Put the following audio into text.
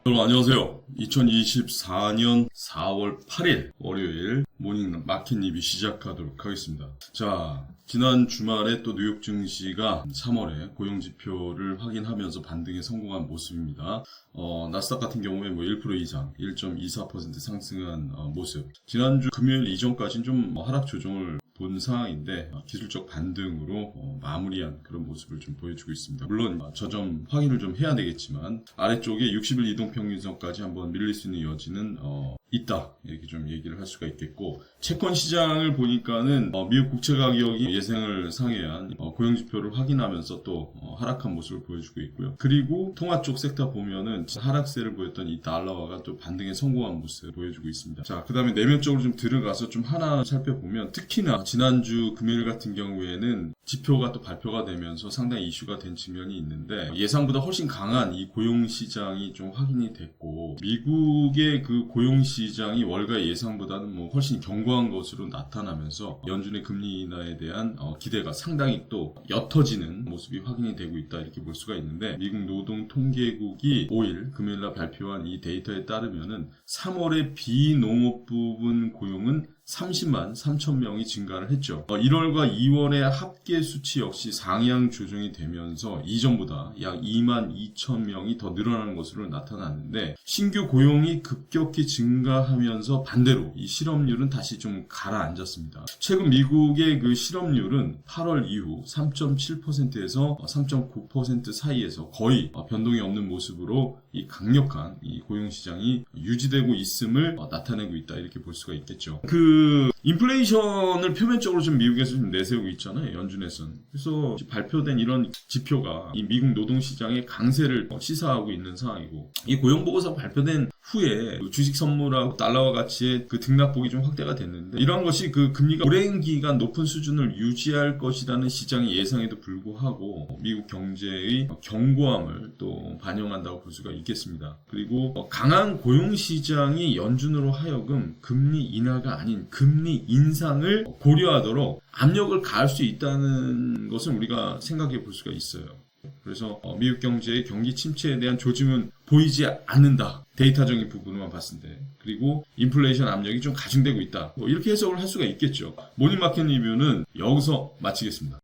여러분 안녕하세요. 2024년 4월 8일 월요일 모닝 마켓 리뷰 시작하도록 하겠습니다. 자, 지난 주말에 또 뉴욕 증시가 3월에 고용지표를 확인하면서 반등에 성공한 모습입니다. 나스닥 같은 경우에 1% 이상 1.24% 상승한 모습. 지난주 금요일 이전까지는 좀 하락 조정을 본 상황인데 기술적 반등으로 마무리한 그런 모습을 좀 보여주고 있습니다. 물론 저 점 확인을 좀 해야 되겠지만 아래쪽에 60일 이동평균선까지 한번 밀릴 수 있는 여지는 있다, 이렇게 좀 얘기를 할 수가 있겠고, 채권 시장을 보니까는 미국 국채 가격이 예상을 상회한 고용지표를 확인하면서 또 하락한 모습을 보여주고 있고요. 그리고 통화 쪽 섹터 보면은 하락세를 보였던 이 달러화가 또 반등에 성공한 모습을 보여주고 있습니다. 자, 그 다음에 내면적으로 좀 들어가서 좀 하나 살펴보면, 특히나 지난주 금요일 같은 경우에는 지표가 또 발표가 되면서 상당히 이슈가 된 측면이 있는데, 예상보다 훨씬 강한 이 고용시장이 좀 확인이 됐고, 미국의 그 고용시장이 월가 예상보다는 훨씬 견고한 것으로 나타나면서 연준의 금리 인하에 대한 기대가 상당히 또 옅어지는 모습이 확인이 되고 있다, 이렇게 볼 수가 있는데, 미국 노동통계국이 5일 금요일날 발표한 이 데이터에 따르면은 3월의 비농업 부분 고용은 30만 3천 명이 증가를 했죠. 1월과 2월의 합계 수치 역시 상향 조정이 되면서 이전보다 약 2만 2천 명이 더 늘어나는 것으로 나타났는데, 신규 고용이 급격히 증가하면서 반대로 이 실업률은 다시 좀 가라앉았습니다. 최근 미국의 그 실업률은 8월 이후 3.7%에서 3.9% 사이에서 거의 변동이 없는 모습으로 이 강력한 이 고용시장이 유지되고 있음을 나타내고 있다, 이렇게 볼 수가 있겠죠. 인플레이션을 표면적으로 좀 미국에서 좀 내세우고 있잖아요, 연준에서는. 그래서 발표된 이런 지표가 이 미국 노동시장의 강세를 시사하고 있는 상황이고, 이 고용보고서 발표된 후에 주식 선물하고 달러와 가치의 그 등락폭이 좀 확대가 됐는데, 이러한 것이 그 금리가 오랜 기간 높은 수준을 유지할 것이라는 시장의 예상에도 불구하고 미국 경제의 견고함을 또 반영한다고 볼 수가 있겠습니다. 그리고 강한 고용시장이 연준으로 하여금 금리 인하가 아닌 금리 인상을 고려하도록 압력을 가할 수 있다는 것을 우리가 생각해 볼 수가 있어요. 그래서 미국 경제의 경기 침체에 대한 조짐은 보이지 않는다, 데이터적인 부분만 봤을 때. 그리고 인플레이션 압력이 좀 가중되고 있다, 이렇게 해석을 할 수가 있겠죠. 모닝마켓 리뷰는 여기서 마치겠습니다.